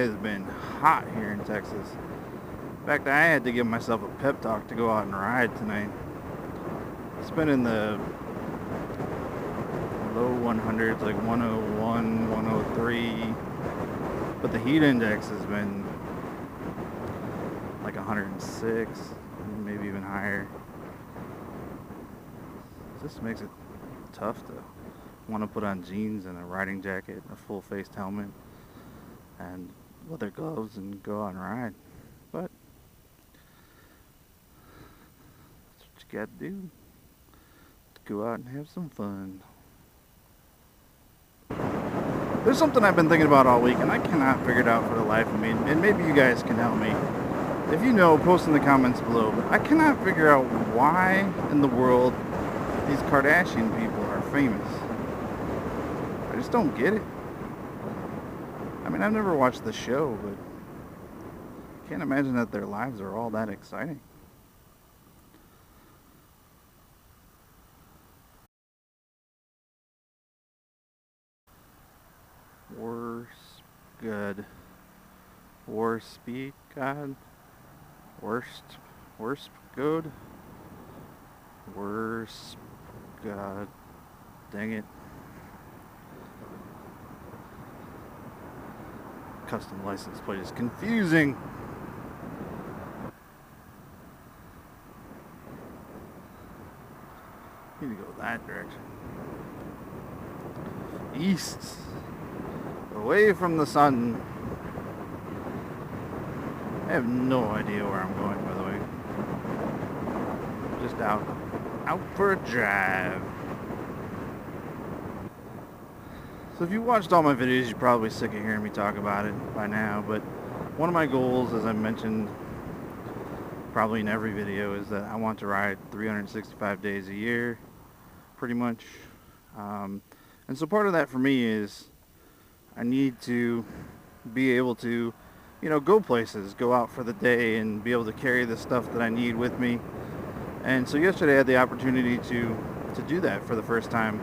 has been hot here in Texas. In fact, I had to give myself a pep talk to go out and ride tonight. It's been in the low 100s, like 101, 103. But the heat index has been like 106, maybe even higher. This makes it tough to want to put on jeans and a riding jacket, a full-faced helmet, and leather gloves and go out and ride. But that's what you got to do. Go out and have some fun. There's something I've been thinking about all week, and I cannot figure it out for the life of me. And maybe you guys can help me. If you know, post in the comments below. But I cannot figure out why in the world these Kardashian people are famous. I just don't get it. I mean, I've never watched the show, but I can't imagine that their lives are all that exciting. Good. Worst God. Worst good. Worst God. Dang it. Custom license plate is confusing. Need to go that direction. East. Away from the sun. I have no idea where I'm going, by the way. Just out for a drive. So if you watched all my videos, you're probably sick of hearing me talk about it by now, but one of my goals, as I mentioned probably in every video, is that I want to ride 365 days a year, pretty much. And so part of that for me is I need to be able to, go places, go out for the day and be able to carry the stuff that I need with me. And so yesterday I had the opportunity to do that for the first time.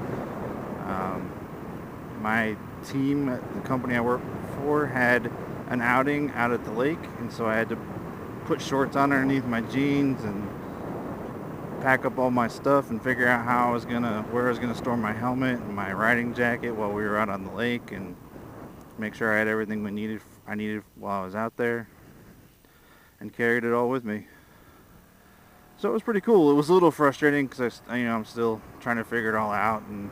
My team at the company I work for had an outing out at the lake, and so I had to put shorts on underneath my jeans and pack up all my stuff and figure out where I was gonna store my helmet and my riding jacket while we were out on the lake, and make sure I had everything I needed while I was out there, and carried it all with me. So it was pretty cool. It was a little frustrating because I'm still trying to figure it all out, and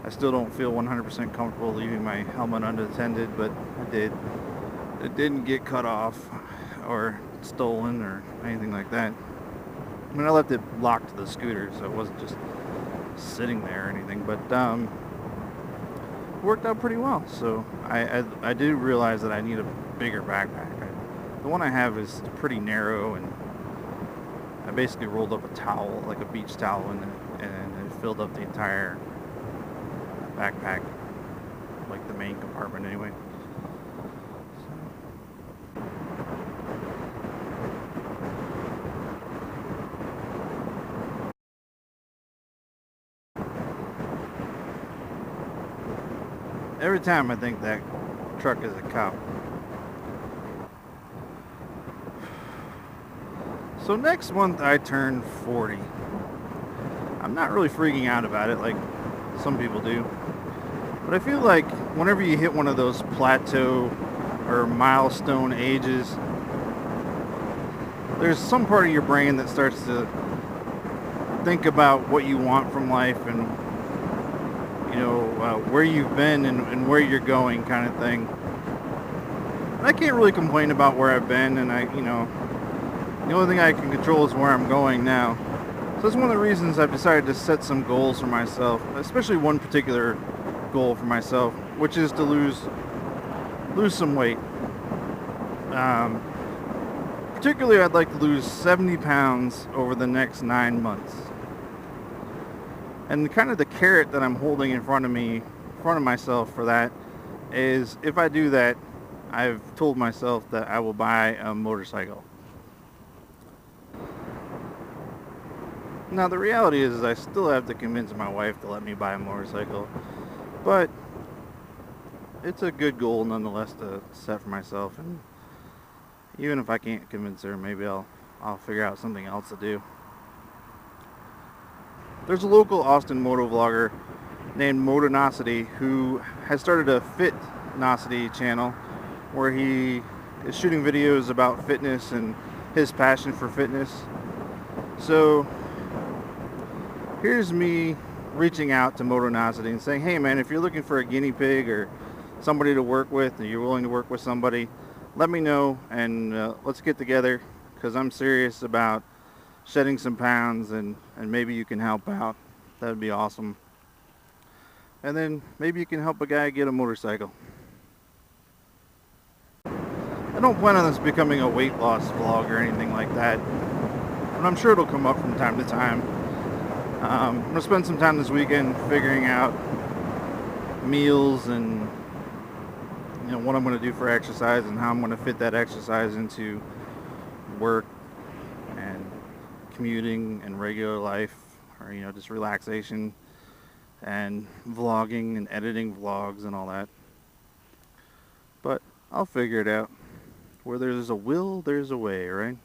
I still don't feel 100% comfortable leaving my helmet unattended, but I did. It didn't get cut off or stolen or anything like that. I mean, I left it locked to the scooter, so it wasn't just sitting there or anything, but it worked out pretty well. So I do realize that I need a bigger backpack. The one I have is pretty narrow, and I basically rolled up a towel, like a beach towel, in it, and it filled up the entire backpack, like the main compartment anyway. Every time I think that truck is a cop. So next month I turn 40. I'm not really freaking out about it like some people do. But I feel like whenever you hit one of those plateau or milestone ages, there's some part of your brain that starts to think about what you want from life and where you've been and where you're going, kind of thing. And I can't really complain about where I've been, and the only thing I can control is where I'm going now. So that's one of the reasons I've decided to set some goals for myself, especially one particular goal for myself, which is to lose some weight. Particularly, I'd like to lose 70 pounds over the next 9 months. And kind of the carrot that I'm holding in front of myself for that is, if I do that, I've told myself that I will buy a motorcycle. Now the reality is I still have to convince my wife to let me buy a motorcycle, but it's a good goal nonetheless to set for myself, and even if I can't convince her, maybe I'll figure out something else to do. There's a local Austin moto vlogger named Motonosity who has started a Fitnosity channel where he is shooting videos about fitness and his passion for fitness. So here's me reaching out to Motonosity and saying, hey man, if you're looking for a guinea pig or somebody to work with, and you're willing to work with somebody, let me know, and let's get together, because I'm serious about shedding some pounds, and maybe you can help out. That would be awesome. And then maybe you can help a guy get a motorcycle. I don't plan on this becoming a weight loss vlog or anything like that, but I'm sure it'll come up from time to time. I'm going to spend some time this weekend figuring out meals and what I'm going to do for exercise and how I'm going to fit that exercise into work and commuting and regular life, or just relaxation and vlogging and editing vlogs and all that. But I'll figure it out. Where there's a will, there's a way, right?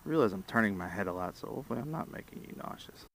I realize I'm turning my head a lot, so hopefully I'm not making you nauseous.